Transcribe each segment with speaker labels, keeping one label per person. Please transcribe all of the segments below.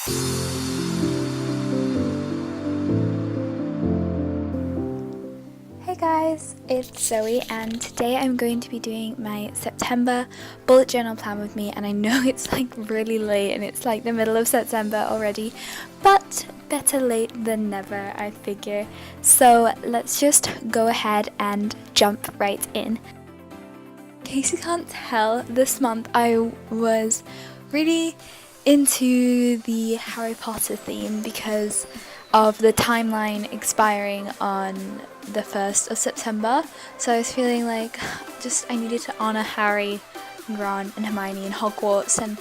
Speaker 1: Hey guys, it's Zoe and today I'm going to be doing my September bullet journal plan with me, and I know it's like really late and it's like the middle of September already, but better late than never, I figure. So let's just go ahead and jump right in. In case you can't tell, this month I was really into the Harry Potter theme because of the timeline expiring on the 1st of September. So I was feeling like I needed to honor Harry and Ron and Hermione and Hogwarts and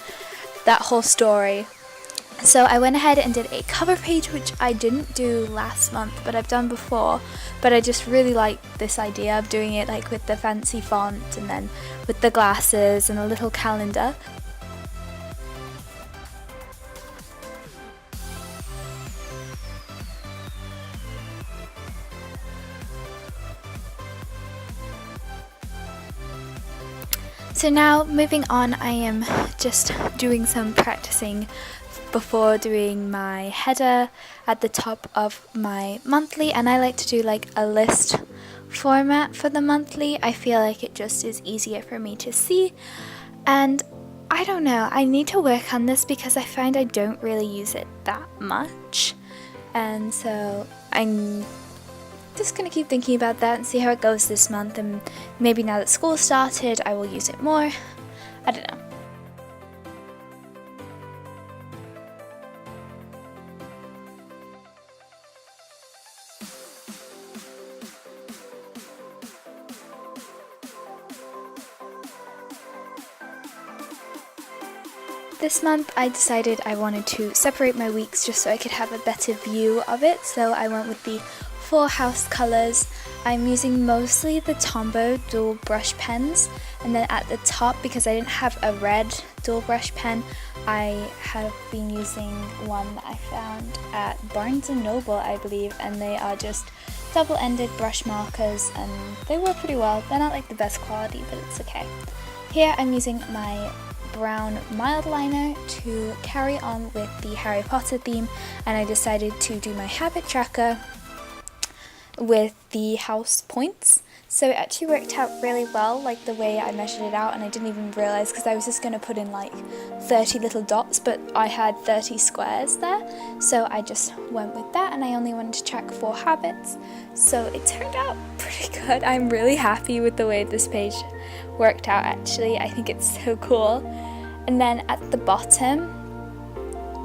Speaker 1: that whole story. So I went ahead and did a cover page, which I didn't do last month, but I've done before. But I just really like this idea of doing it like with the fancy font and then with the glasses and a little calendar. So now moving on, I am just doing some practicing before doing my header at the top of my monthly, and I like to do like a list format for the monthly. I feel like it just is easier for me to see, and I don't know, I need to work on this because I find I don't really use it that much, and so I'm just gonna keep thinking about that and see how it goes this month, and maybe now that school started I will use it more. I don't know. This month I decided I wanted to separate my weeks just so I could have a better view of it, so I went with the 4 house colours. I'm using mostly the Tombow dual brush pens, and then at the top, because I didn't have a red dual brush pen, I have been using one that I found at Barnes & Noble, I believe, and they are just double-ended brush markers and they work pretty well. They're not like the best quality, but it's okay. Here I'm using my brown mild liner to carry on with the Harry Potter theme, and I decided to do my habit tracker with the house points. So it actually worked out really well, like the way I measured it out, and I didn't even realize because I was just going to put in like 30 little dots, but I had 30 squares there, so I just went with that, and I only wanted to track 4 habits, so it turned out pretty good. I'm really happy with the way this page worked out actually. I think it's so cool. And then at the bottom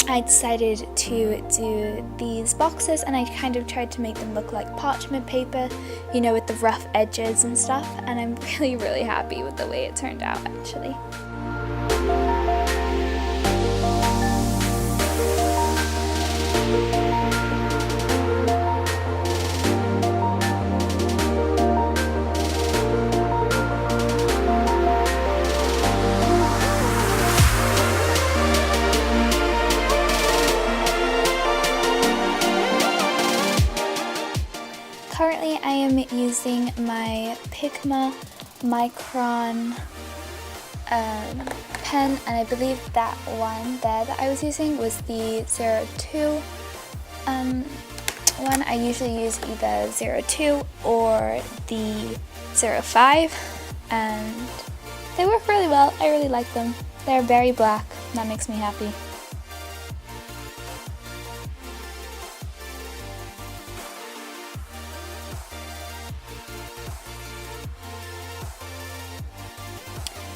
Speaker 1: I decided to do these boxes, and I kind of tried to make them look like parchment paper, you know, with the rough edges and stuff, and I'm really happy with the way it turned out actually. Currently I am using my Pigma Micron pen, and I believe that one there that I was using was the 02 one. I usually use either 02 or the 05, and they work really well. I really like them. They're very black. That makes me happy.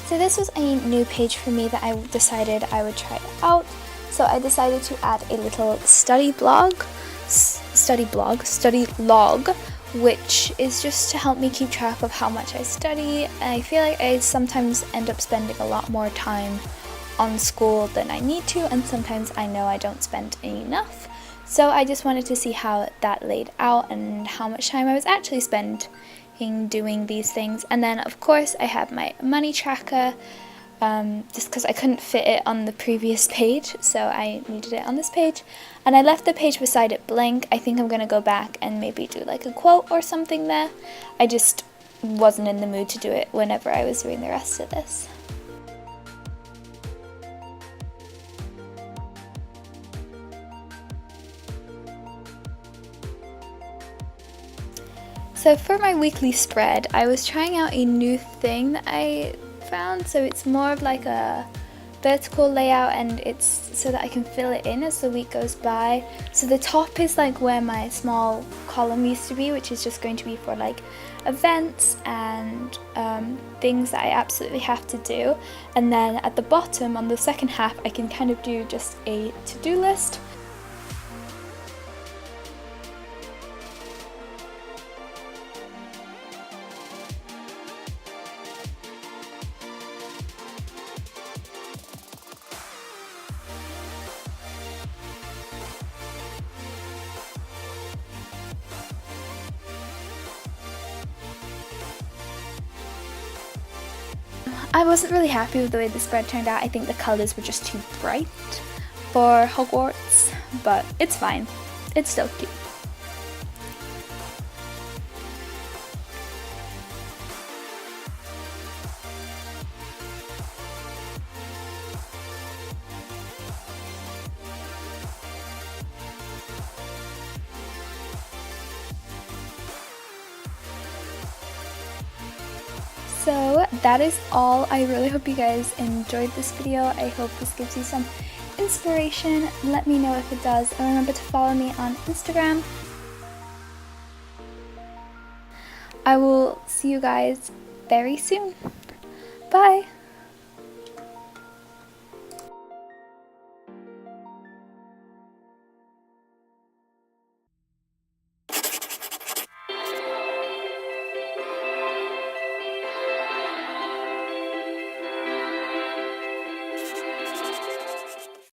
Speaker 1: So this was a new page for me that I decided I would try out. So I decided to add a little study log, which is just to help me keep track of how much I study. I feel like I sometimes end up spending a lot more time on school than I need to, and sometimes I know I don't spend enough. So I just wanted to see how that laid out and how much time I was actually spending doing these things. And then of course I have my money tracker, just because I couldn't fit it on the previous page, so I needed it on this page, and I left the page beside it blank. I think I'm gonna go back and maybe do like a quote or something there. I just wasn't in the mood to do it whenever I was doing the rest of this. So for my weekly spread, I was trying out a new thing that I found. So it's more of like a vertical layout, and it's so that I can fill it in as the week goes by. So the top is like where my small column used to be, which is just going to be for like events and things that I absolutely have to do. And then at the bottom on the second half, I can kind of do just a to-do list. I wasn't really happy with the way the spread turned out. I think the colours were just too bright for Hogwarts, but it's fine. It's still cute. So that is all. I really hope you guys enjoyed this video. I hope this gives you some inspiration. Let me know if it does, and remember to follow me on Instagram. I will see you guys very soon. Bye!